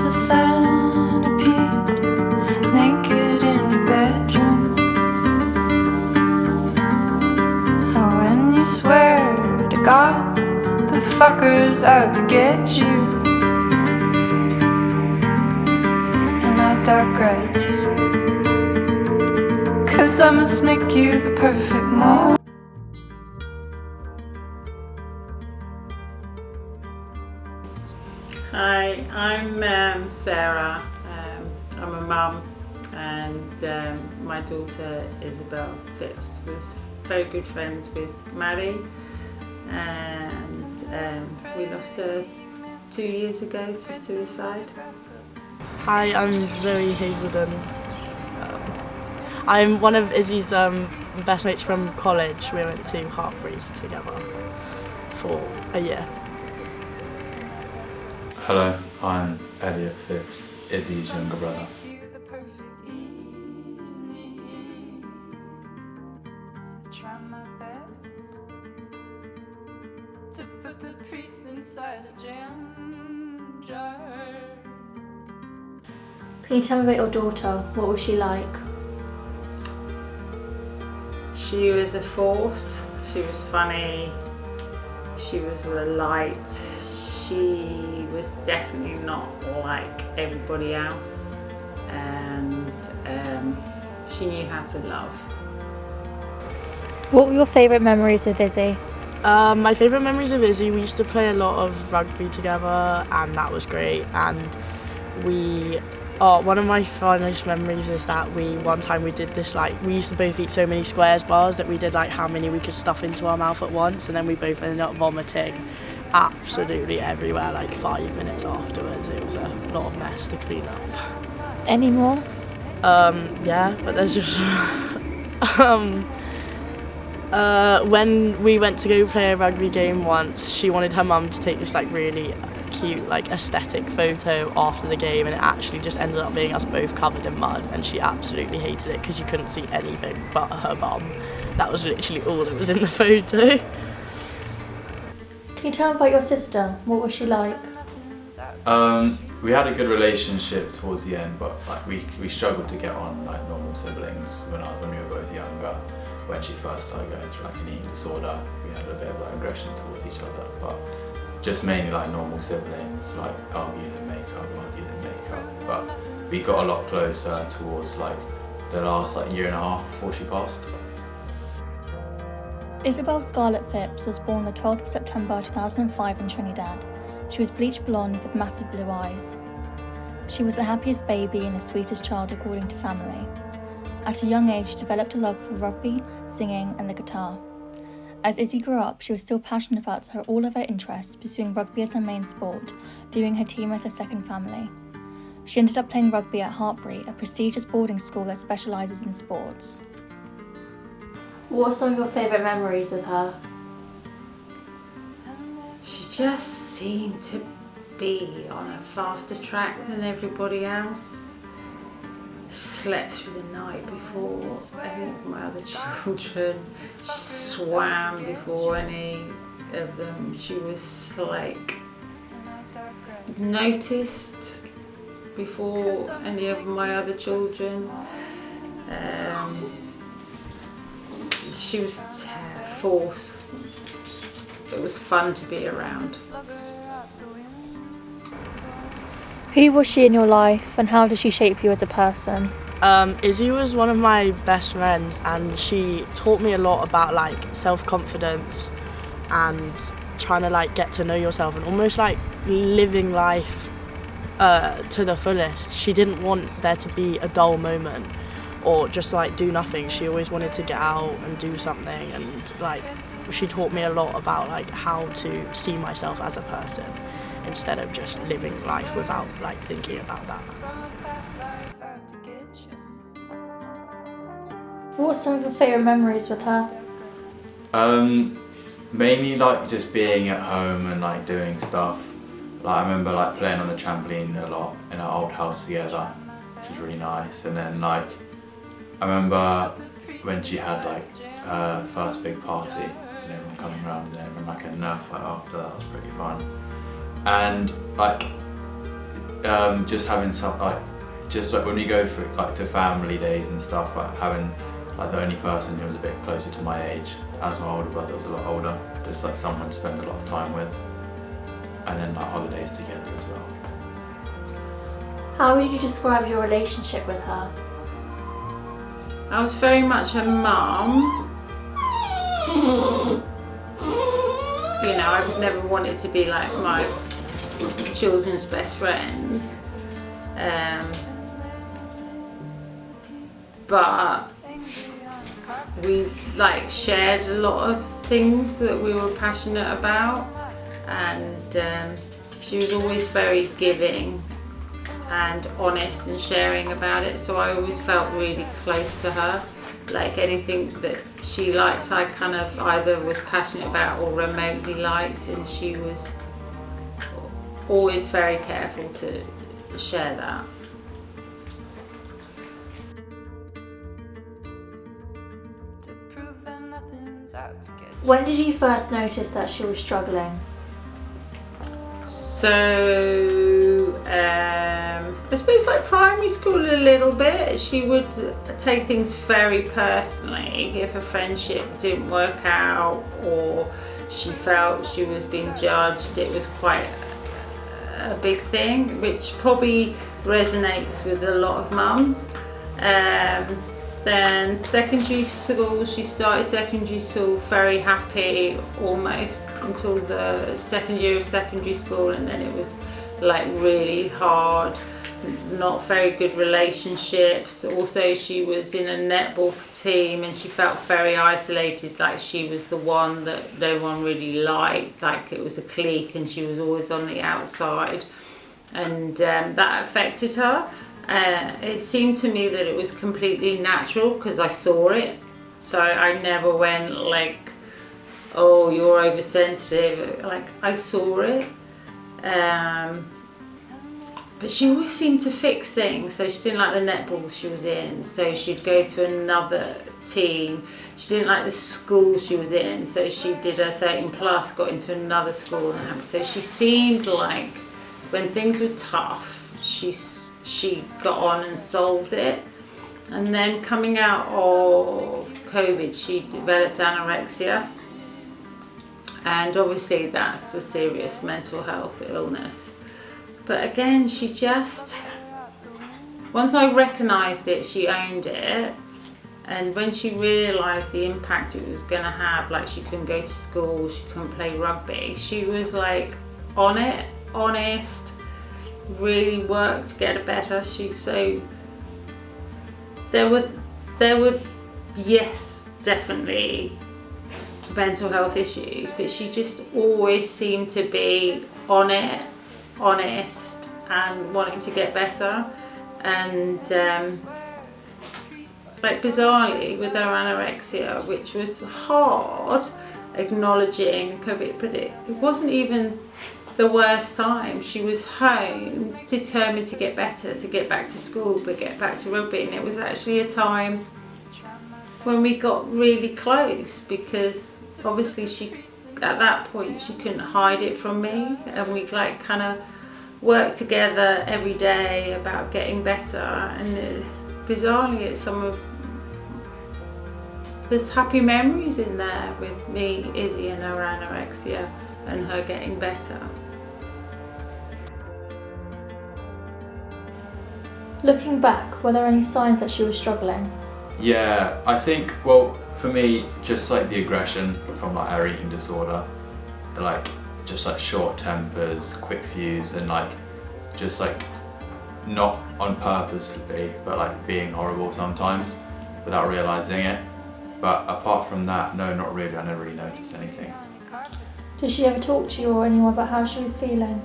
a centipede, naked in your bedroom. Oh, when you swear to God, the fucker's out to get you. And I digress, 'cause I must make you the perfect mold. Hi, I'm Sarah. I'm a mum, and my daughter Isabel Phipps was very good friends with Maddie, and we lost her 2 years ago to suicide. Hi, I'm Zoe Hazelden. I'm one of Izzy's best mates from college. We went to Hartbury together for a year. Hello, I'm Elliot Phipps, Izzy's younger brother. Try my best to put the priest inside a jam jar. Can you tell me about your daughter? What was she like? She was a force. She was funny. She was a light. She was definitely not like everybody else, and she knew how to love. What were your favourite memories with Izzy? My favourite memories of Izzy, we used to play a lot of rugby together, and that was great. And one of my fondest memories is that one time we did this, like, we used to both eat so many Squares bars that we did like how many we could stuff into our mouth at once, and then we both ended up vomiting absolutely everywhere like 5 minutes afterwards. It was a lot of mess to clean up. Any more? Yeah, but there's just when we went to go play a rugby game once, she wanted her mum to take this like really cute like aesthetic photo after the game, and it actually just ended up being us both covered in mud, and she absolutely hated it because you couldn't see anything but her bum. That was literally all that was in the photo. Can you tell me about your sister? What was she like? We had a good relationship towards the end, but like we struggled to get on like normal siblings when we were both younger. When she first started going through like an eating disorder, we had a bit of like aggression towards each other, but just mainly like normal siblings, like argue then make up, but we got a lot closer towards like the last like year and a half before she passed. Isabel Scarlett Phipps was born the 12th of September 2005 in Trinidad. She was bleached blonde with massive blue eyes. She was the happiest baby and the sweetest child according to family. At a young age, she developed a love for rugby, singing and the guitar. As Izzy grew up, she was still passionate about all of her interests, pursuing rugby as her main sport, viewing her team as her second family. She ended up playing rugby at Hartbury, a prestigious boarding school that specialises in sports. What are some of your favourite memories with her? She just seemed to be on a faster track than everybody else. Slept through the night before any of my other children. She swam before any of them. She was like noticed before any of my other children. She was a force. It was fun to be around. Who was she in your life and how did she shape you as a person? Izzy was one of my best friends, and she taught me a lot about like self-confidence and trying to like get to know yourself and almost like living life to the fullest. She didn't want there to be a dull moment or just like do nothing. She always wanted to get out and do something, and like she taught me a lot about like how to see myself as a person instead of just living life without like thinking about that. What are some of your favourite memories with her? Mainly like just being at home and like doing stuff. Like I remember like playing on the trampoline a lot in our old house together, which was really nice. And then like I remember when she had like her first big party and everyone coming around and like a Nerf fight after. That was pretty fun. And like just having some just like when we go for to family days and stuff, like having like the only person who was a bit closer to my age, as my older brother was a lot older, just like someone to spend a lot of time with, and then like holidays together as well. How would you describe your relationship with her? I was very much a mum. You know, I would never want it to be like my children's best friend. But we like shared a lot of things that we were passionate about, and she was always very giving and honest and sharing about it, so I always felt really close to her. Like anything that she liked, I kind of either was passionate about or remotely liked, and she was always very careful to share that. To prove that nothing's out to get. When did you first notice that she was struggling? So, I suppose like primary school a little bit, she would take things very personally if a friendship didn't work out or she felt she was being judged. It was quite a big thing, which probably resonates with a lot of mums. Then secondary school, she started secondary school very happy almost until the second year of secondary school, and then it was like really hard, not very good relationships. Also she was in a netball team and she felt very isolated, like she was the one that no one really liked, like it was a clique and she was always on the outside, and that affected her. It seemed to me that it was completely natural because I saw it, so I never went like, oh, you're oversensitive. Like I saw it, but she always seemed to fix things. So she didn't like the netball she was in, so she'd go to another team. She didn't like the school she was in, so she did her 13 plus, got into another school, and so she seemed like when things were tough, she got on and solved it. And then coming out of COVID, she developed anorexia, and obviously that's a serious mental health illness. But again, she just, once I recognised it, she owned it, and when she realised the impact it was going to have, like she couldn't go to school, she couldn't play rugby, she was like on it, honest, really worked to get it better. There were yes, definitely mental health issues, but she just always seemed to be on it, honest, and wanting to get better. And like bizarrely with her anorexia, which was hard acknowledging COVID, but it wasn't even the worst time. She was home, determined to get better, to get back to school, but get back to rugby. And it was actually a time when we got really close, because obviously she, at that point, she couldn't hide it from me, and we like kind of worked together every day about getting better. And bizarrely, it's some of there's happy memories in there with me, Izzy, and her anorexia and her getting better. Looking back, were there any signs that she was struggling? Yeah, I think, well, for me, just like the aggression from like her eating disorder, like just like short tempers, quick fuse, and like just like not on purposely, but like being horrible sometimes without realising it. But apart from that, no, not really. I never really noticed anything. Did she ever talk to you or anyone about how she was feeling?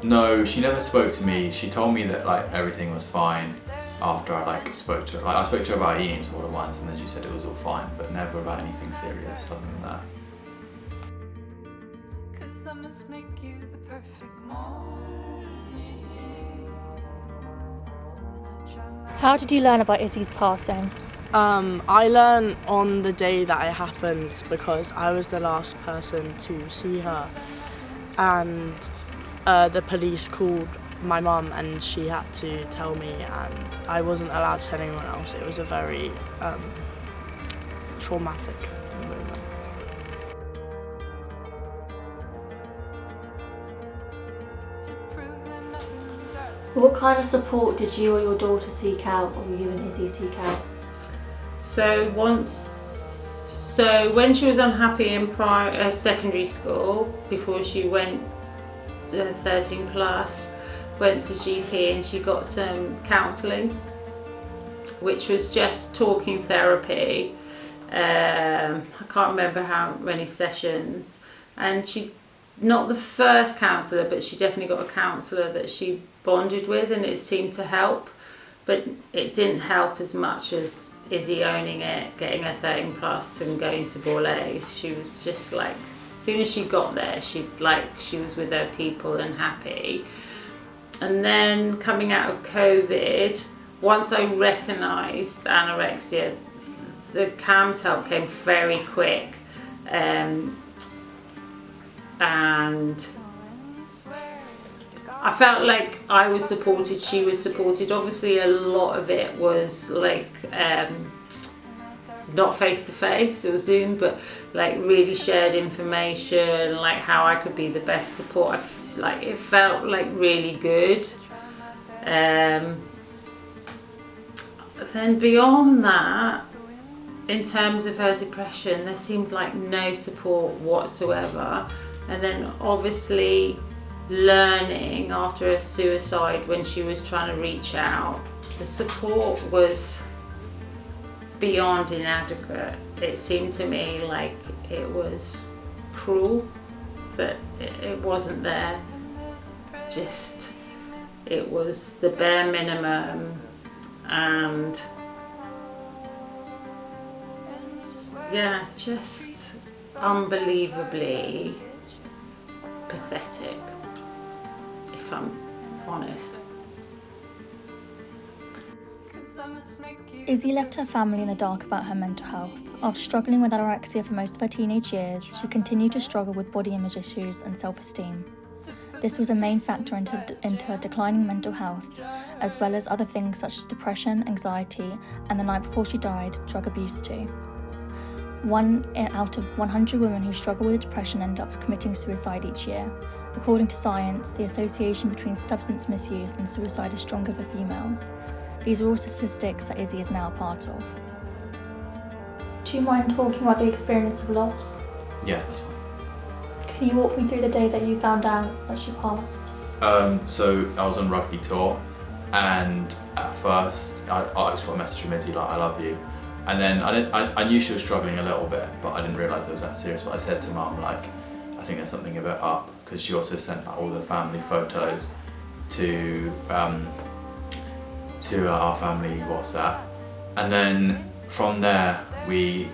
No, she never spoke to me. She told me that like everything was fine after I like spoke to her. Like I spoke to her about eating disorder once, and then she said it was all fine, but never about anything serious other than that. 'Cause I must make you the perfect morning. How did you learn about Izzy's passing? I learned on the day that it happened because I was the last person to see her, and the police called my mum, and she had to tell me, and I wasn't allowed to tell anyone else. It was a very traumatic moment. What kind of support did you or your daughter seek out, or you and Issy seek out? So when she was unhappy in secondary school, before she went 13 plus, went to GP and she got some counselling, which was just talking therapy. I can't remember how many sessions, and she, not the first counsellor, but she definitely got a counsellor that she bonded with, and it seemed to help, but it didn't help as much as Issy owning it, getting her 13 plus and going to Borlays. She was just like, as soon as she got there, she was with her people and happy. And then coming out of COVID, once I recognised anorexia, the CAMS help came very quick, and I felt like I was supported, she was supported. Obviously a lot of it was like not face to face or Zoom, but like really shared information, like how I could be the best support. Like it felt like really good. Then beyond that, in terms of her depression, there seemed like no support whatsoever. And then obviously learning after a suicide, when she was trying to reach out, the support was beyond inadequate. It seemed to me like it was cruel that it wasn't there. Just, it was the bare minimum, and yeah, just unbelievably pathetic, if I'm honest. Issy left her family in the dark about her mental health. After struggling with anorexia for most of her teenage years, she continued to struggle with body image issues and self-esteem. This was a main factor into her declining mental health, as well as other things such as depression, anxiety, and the night before she died, drug abuse too. 1 out of 100 women who struggle with depression end up committing suicide each year. According to science, the association between substance misuse and suicide is stronger for females. These are all statistics that Issy is now a part of. Do you mind talking about the experience of loss? Yeah, that's fine. Can you walk me through the day that you found out that she passed? So I was on rugby tour, and at first I just got a message from Issy like, I love you. And then I knew she was struggling a little bit, but I didn't realise it was that serious. But I said to Mum, like, I think there's something a bit up, because she also sent like, all the family photos to our family WhatsApp. And then from there we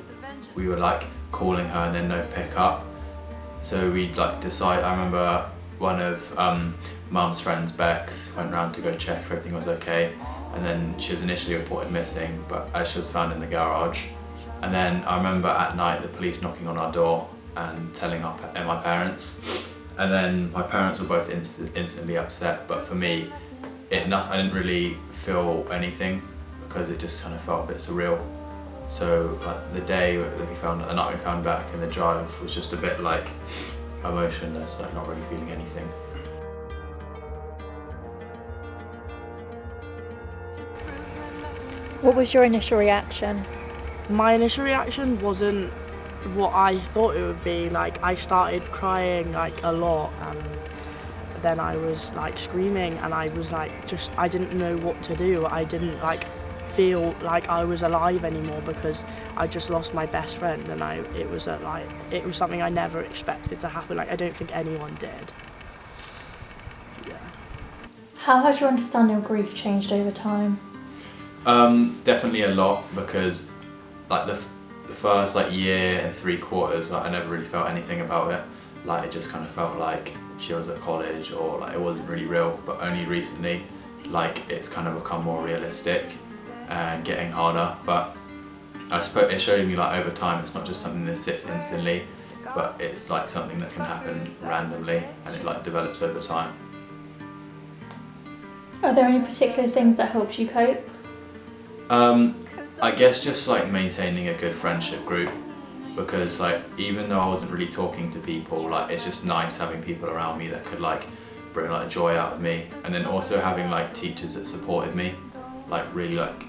were like calling her and then no pickup. So we'd like decide, I remember one of Mum's friends, Bex, went round to go check if everything was okay. And then she was initially reported missing, but as she was found in the garage. And then I remember at night the police knocking on our door and telling my parents. And then my parents were both instantly upset, but for me, I didn't really feel anything, because it just kind of felt a bit surreal. So like the night we found back in the drive was just a bit like emotionless, like not really feeling anything. What was your initial reaction? My initial reaction wasn't what I thought it would be. Like, I started crying like a lot, and then I was like screaming, and I was like I didn't know what to do. I didn't like feel like I was alive anymore, because I just lost my best friend, and it was something I never expected to happen. Like, I don't think anyone did. Yeah. How has your understanding of grief changed over time? Definitely a lot, because like the first like year and 3/4, like, I never really felt anything about it. Like, it just kind of felt like she was at college, or like it wasn't really real. But only recently, like, it's kind of become more realistic and getting harder. But I suppose it showed me like over time, it's not just something that sits instantly, but it's like something that can happen randomly, and it like develops over time. Are there any particular things that helped you cope? I guess just like maintaining a good friendship group, because like even though I wasn't really talking to people, like it's just nice having people around me that could like bring like joy out of me, and then also having like teachers that supported me, like really like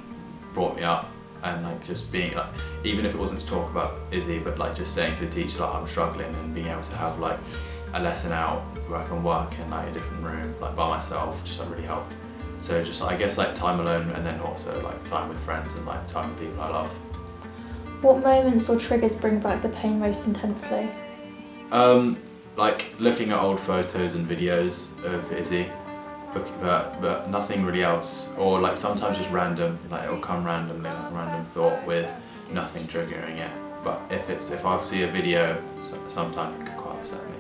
brought me up, and like just being like, even if it wasn't to talk about Izzy, but like just saying to a teacher like I'm struggling, and being able to have like a lesson out where I can work in like a different room like by myself just like really helped. So just I guess like time alone, and then also like time with friends and like time with people I love. What moments or triggers bring back the pain most intensely? Like looking at old photos and videos of Izzy, but nothing really else. Or like sometimes just random, like it'll come randomly, like a random thought with nothing triggering it. But if I see a video, sometimes it can quite upset me.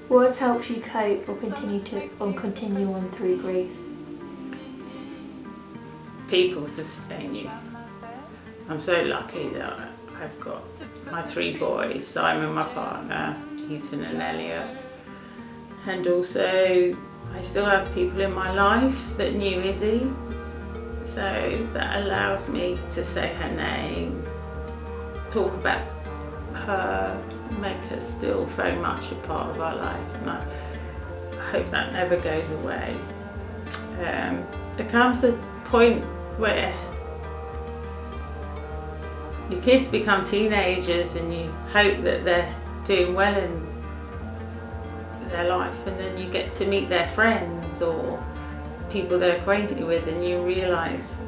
What has helped you cope or continue on through grief? People sustain you. I'm so lucky that I've got my 3 boys, Simon, my partner, Ethan and Elliot. And also I still have people in my life that knew Izzy, so that allows me to say her name, talk about her, make her still very much a part of our life, and I hope that never goes away. There comes a point where your kids become teenagers and you hope that they're doing well in their life, and then you get to meet their friends or people they're acquainted with, and you realise,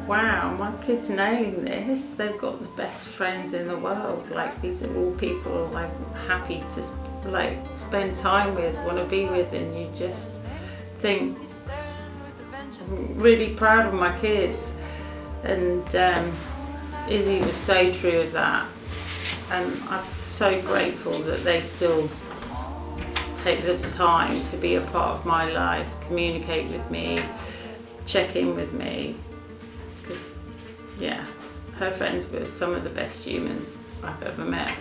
wow, my kids nailing this, they've got the best friends in the world. Like, these are all people I'm happy to like spend time with, want to be with, and you just think, I'm really proud of my kids. And Izzy was so true of that, and I'm so grateful that they still take the time to be a part of my life, communicate with me, check in with me. Because, yeah, her friends were some of the best humans I've ever met.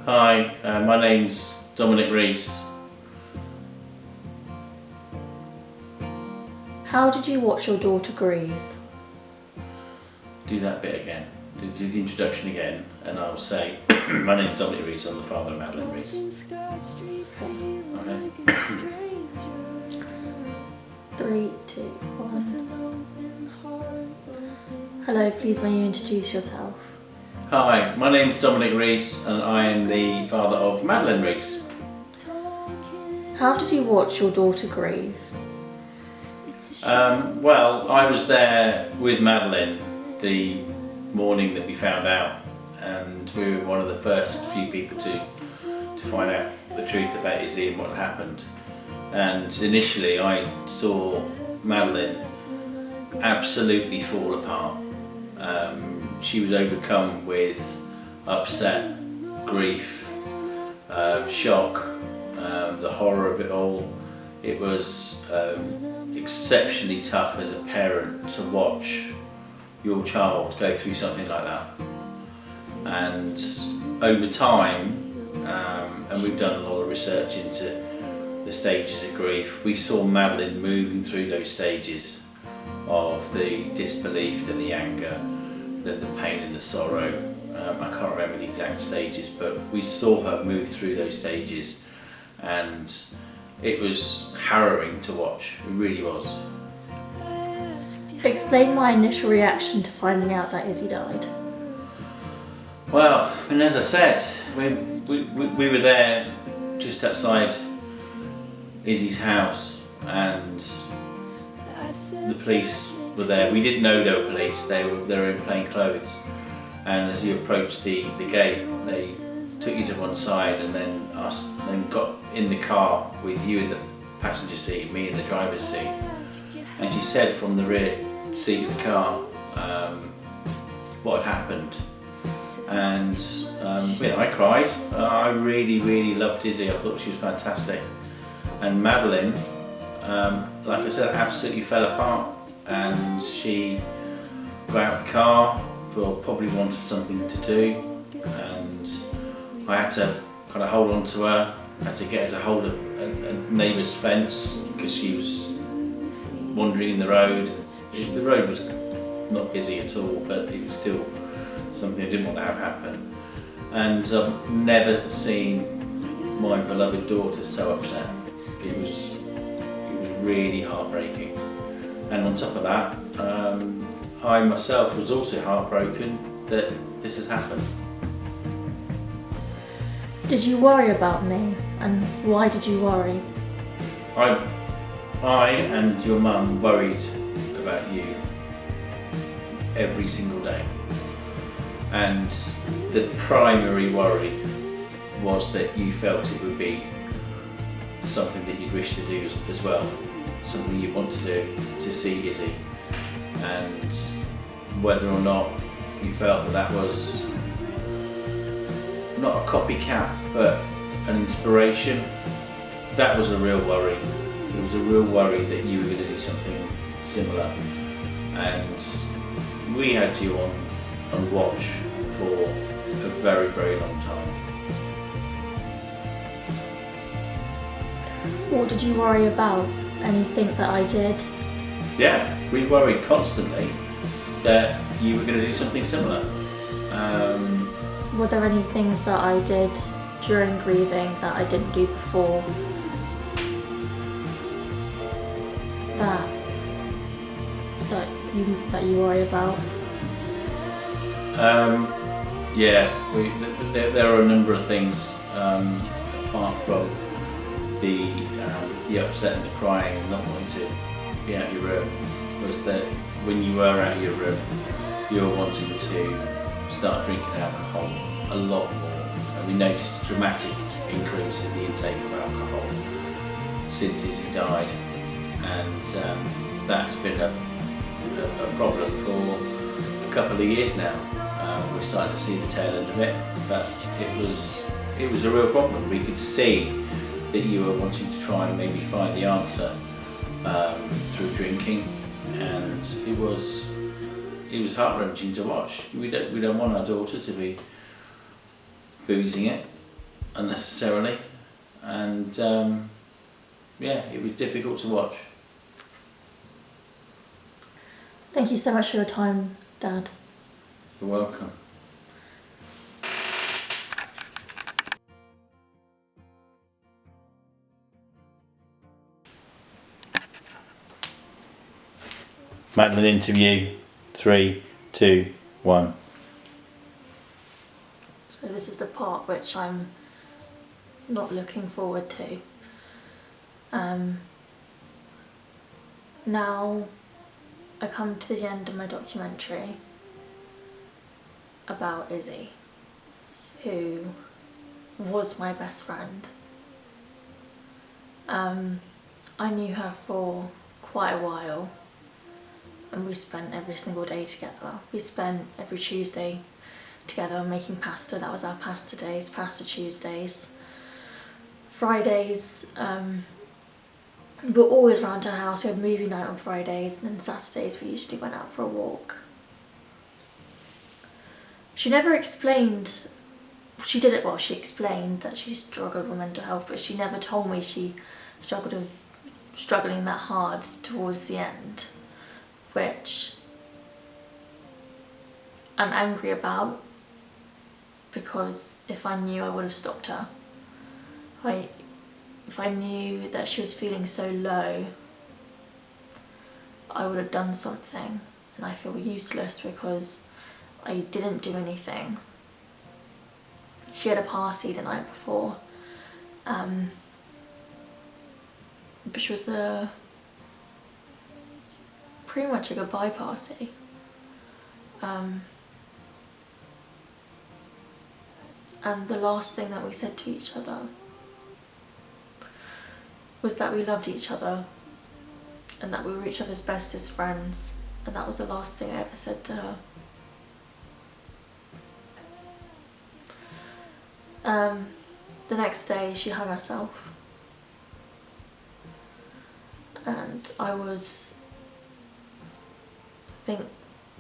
Hi, my name's Dominic Rees. How did you watch your daughter grieve? Do that bit again. Do the introduction again, and I'll say, my name's Dominic Rees, I'm the father of Madeline Rees. Okay. 3, 2, 1. Hello, please may you introduce yourself? Hi, my name's Dominic Rees, and I am the father of Madeline Rees. How did you watch your daughter grieve? Well, I was there with Madeline the morning that we found out, and we were one of the first few people to find out the truth about Izzy and what happened. And initially I saw Madeline absolutely fall apart. She was overcome with upset, grief, shock, the horror of it all. It was exceptionally tough as a parent to watch your child go through something like that. And over time, and we've done a lot of research into the stages of grief, we saw Madeline moving through those stages of the disbelief, then the anger, then the pain and the sorrow. I can't remember the exact stages, but we saw her move through those stages, and it was harrowing to watch. It really was. Explain my initial reaction to finding out that Izzy died. Well, and as I said, we were there just outside Izzy's house, and the police were there. We didn't know they were police. They were in plain clothes. And as you approached the gate, they took you to one side and then got in the car with you in the passenger seat, me in the driver's seat. And she said from the rear seat of the car what had happened. And I cried. I really loved Izzy. I thought she was fantastic. And Madeline, like I said, absolutely fell apart, and she got out the car for probably want of something to do, and I had to kind of hold on to her. I had to get her to hold a neighbour's fence because she was wandering in the road. The road was not busy at all, but it was still something I didn't want to have happen. And I've never seen my beloved daughter so upset. It was really heartbreaking. And on top of that, I myself was also heartbroken that this has happened. Did you worry about me, and why did you worry? I and your mum worried about you every single day, and the primary worry was that you felt it would be something that you'd wish to do as well, something you want to do to see Izzy, and whether or not you felt that was not a copycat but an inspiration, that was a real worry. It was a real worry that you were going to do something similar, and we had you on watch for a very long time. What did you worry about? Anything that I did? Yeah, we worried constantly that you were going to do something similar. Were there any things that I did during grieving that I didn't do before? That you worry about? There are a number of things apart from the upset and the crying and not wanting to be out of your room. Was that when you were out of your room, you were wanting to start drinking alcohol a lot more, and we noticed a dramatic increase in the intake of alcohol since Izzy died, and that's been a problem for a couple of years now. We're starting to see the tail end of it, but it was a real problem. We could see that you were wanting to try and maybe find the answer through drinking, and it was heart-wrenching to watch. We don't want our daughter to be boozing it unnecessarily, and it was difficult to watch. Thank you so much for your time, Dad. You're welcome. Madeline interview, 3, 2, 1. So this is the part which I'm not looking forward to. Now I come to the end of my documentary about Izzy, who was my best friend. I knew her for quite a while, and we spent every single day together. We spent every Tuesday together making pasta. That was our pasta days, pasta Tuesdays. Fridays, we were always around her house. We had movie night on Fridays, and then Saturdays we usually went out for a walk. She never explained, she explained that she struggled with mental health, but she never told me she struggling that hard towards the end, which I'm angry about, because if I knew, I would have stopped her. If I knew that she was feeling so low, I would have done something, and I feel useless because I didn't do anything. She had a party the night before, which was pretty much a goodbye party. And the last thing that we said to each other was that we loved each other and that we were each other's bestest friends, and that was the last thing I ever said to her. The next day she hung herself, and I was, I think,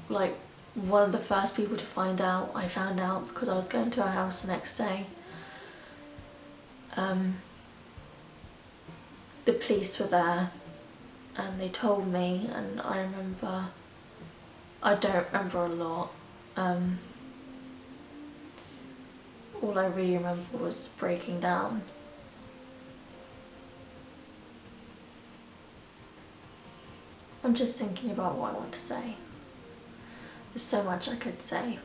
like one of the first people to find out. I found out because I was going to her house the next day. The police were there and they told me, and I don't remember a lot. All I really remember was breaking down. I'm just thinking about what I want to say. There's so much I could say.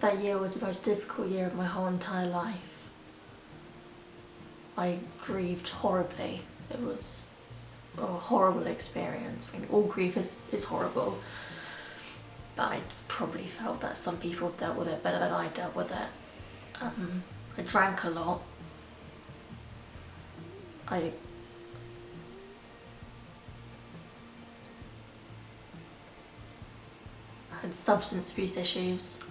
That year was the most difficult year of my whole entire life. I grieved horribly. It was a horrible experience. I mean, all grief is horrible, but I probably felt that some people dealt with it better than I dealt with it. I drank a lot. I had substance abuse issues.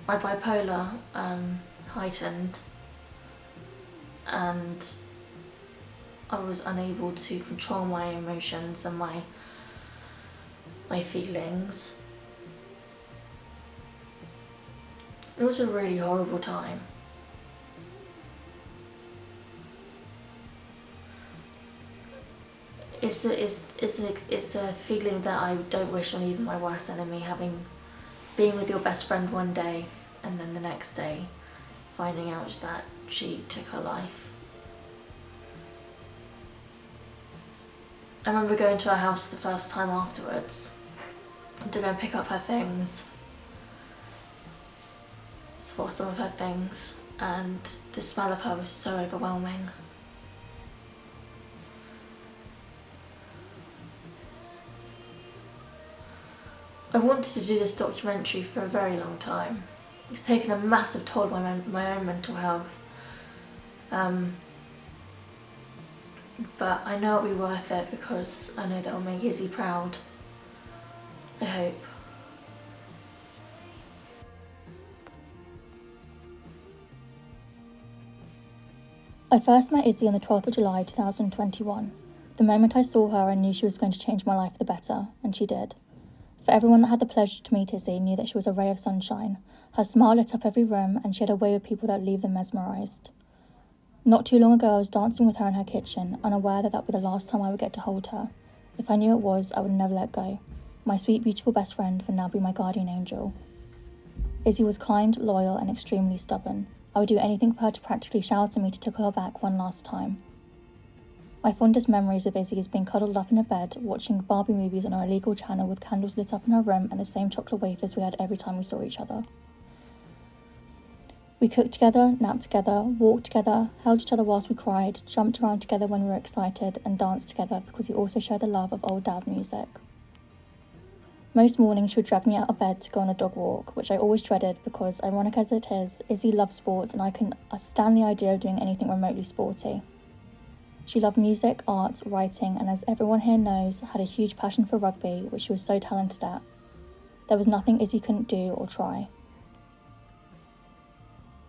My bipolar heightened, and I was unable to control my emotions and my feelings. It was a really horrible time. It's a feeling that I don't wish on even my worst enemy, being with your best friend one day and then the next day finding out that she took her life. I remember going to her house for the first time afterwards to go and pick up her things, swap some of her things, and the smell of her was so overwhelming. I wanted to do this documentary for a very long time. It's taken a massive toll on my own mental health. But I know it'll be worth it because I know that it'll make Issy proud. I hope. I first met Issy on the 12th of July 2021. The moment I saw her, I knew she was going to change my life for the better, and she did. For everyone that had the pleasure to meet Issy knew that she was a ray of sunshine. Her smile lit up every room, and she had a way with people that would leave them mesmerised. Not too long ago, I was dancing with her in her kitchen, unaware that would be the last time I would get to hold her. If I knew it was, I would never let go. My sweet, beautiful best friend would now be my guardian angel. Issy was kind, loyal, and extremely stubborn. I would do anything for her to practically shout at me to tickle her back one last time. My fondest memories with Issy is being cuddled up in a bed, watching Barbie movies on our illegal channel with candles lit up in her room and the same chocolate wafers we had every time we saw each other. We cooked together, napped together, walked together, held each other whilst we cried, jumped around together when we were excited, and danced together because we also shared the love of old dad music. Most mornings she would drag me out of bed to go on a dog walk, which I always dreaded because, ironic as it is, Issy loves sports and I stand the idea of doing anything remotely sporty. She loved music, art, writing, and as everyone here knows, had a huge passion for rugby, which she was so talented at. There was nothing Issy couldn't do or try.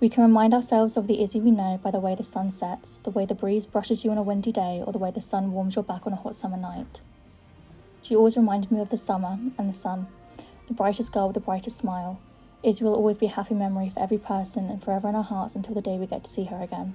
We can remind ourselves of the Issy we know by the way the sun sets, the way the breeze brushes you on a windy day, or the way the sun warms your back on a hot summer night. She always reminded me of the summer and the sun, the brightest girl with the brightest smile. Issy will always be a happy memory for every person and forever in our hearts until the day we get to see her again.